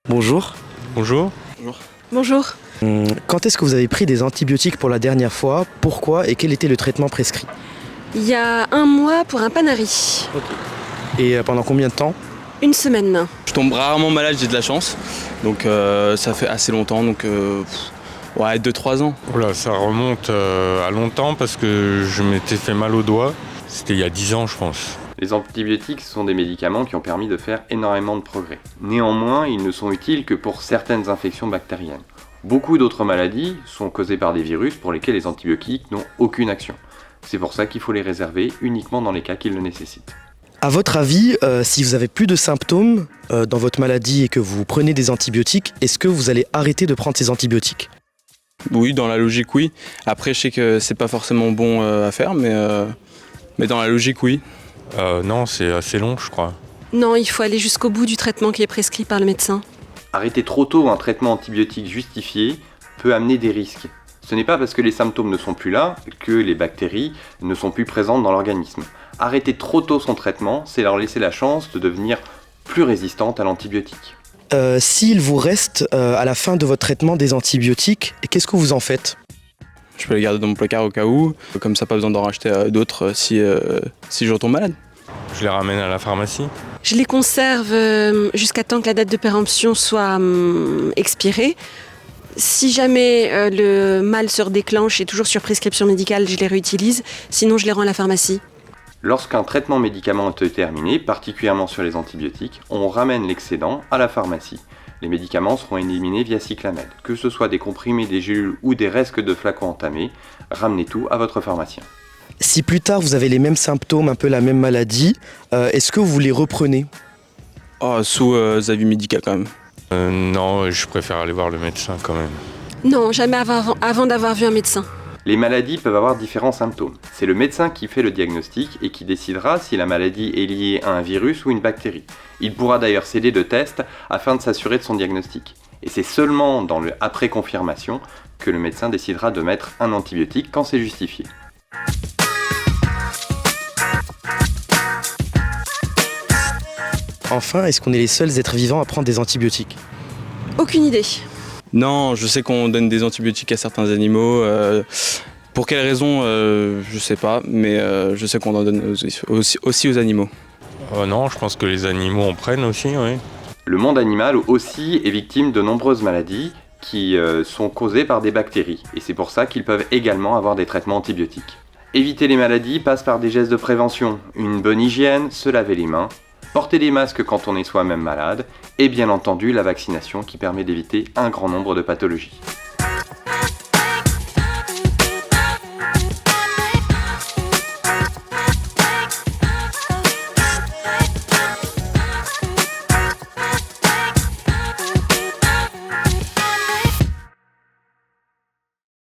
Bonjour. Bonjour. Bonjour. Quand est-ce que vous avez pris des antibiotiques pour la dernière fois? Pourquoi et quel était le traitement prescrit? Il y a 1 mois pour un panari. Et pendant combien de temps? 1 semaine. Je tombe rarement malade, j'ai de la chance. Donc ça fait assez longtemps, donc 2-3 ans. Oula, ça remonte à longtemps parce que je m'étais fait mal au doigt. C'était il y a 10 ans, je pense. Les antibiotiques sont des médicaments qui ont permis de faire énormément de progrès. Néanmoins, ils ne sont utiles que pour certaines infections bactériennes. Beaucoup d'autres maladies sont causées par des virus pour lesquels les antibiotiques n'ont aucune action. C'est pour ça qu'il faut les réserver uniquement dans les cas qu'ils le nécessitent. À votre avis, si vous avez plus de symptômes dans votre maladie et que vous prenez des antibiotiques, est-ce que vous allez arrêter de prendre ces antibiotiques? Oui, dans la logique, oui. Après, je sais que c'est pas forcément bon à faire, mais dans la logique, oui. Non, c'est assez long, je crois. Non, il faut aller jusqu'au bout du traitement qui est prescrit par le médecin. Arrêter trop tôt un traitement antibiotique justifié peut amener des risques. Ce n'est pas parce que les symptômes ne sont plus là que les bactéries ne sont plus présentes dans l'organisme. Arrêter trop tôt son traitement, c'est leur laisser la chance de devenir plus résistante à l'antibiotique. S'il vous reste à la fin de votre traitement des antibiotiques, qu'est-ce que vous en faites? Je peux les garder dans mon placard au cas où. Comme ça, pas besoin d'en racheter d'autres si je retombe malade. Je les ramène à la pharmacie. Je les conserve jusqu'à temps que la date de péremption soit expirée. Si jamais le mal se redéclenche et toujours sur prescription médicale, je les réutilise. Sinon, je les rends à la pharmacie. Lorsqu'un traitement médicamenteux est terminé, particulièrement sur les antibiotiques, on ramène l'excédent à la pharmacie. Les médicaments seront éliminés via cyclamède. Que ce soit des comprimés, des gélules ou des restes de flacons entamés, ramenez tout à votre pharmacien. Si plus tard vous avez les mêmes symptômes, un peu la même maladie, est-ce que vous les reprenez? Sous avis médical quand même. Non, je préfère aller voir le médecin quand même. Non, jamais avant d'avoir vu un médecin. Les maladies peuvent avoir différents symptômes. C'est le médecin qui fait le diagnostic et qui décidera si la maladie est liée à un virus ou une bactérie. Il pourra d'ailleurs céder de tests afin de s'assurer de son diagnostic. Et c'est seulement dans le après-confirmation que le médecin décidera de mettre un antibiotique quand c'est justifié. Enfin, est-ce qu'on est les seuls êtres vivants à prendre des antibiotiques? Aucune idée. Non, je sais qu'on donne des antibiotiques à certains animaux. Pour quelles raisons, je sais pas, mais je sais qu'on en donne aussi aux animaux. Non, je pense que les animaux en prennent aussi, oui. Le monde animal aussi est victime de nombreuses maladies qui sont causées par des bactéries. Et c'est pour ça qu'ils peuvent également avoir des traitements antibiotiques. Éviter les maladies passe par des gestes de prévention, une bonne hygiène, se laver les mains, porter des masques quand on est soi-même malade, et bien entendu la vaccination qui permet d'éviter un grand nombre de pathologies.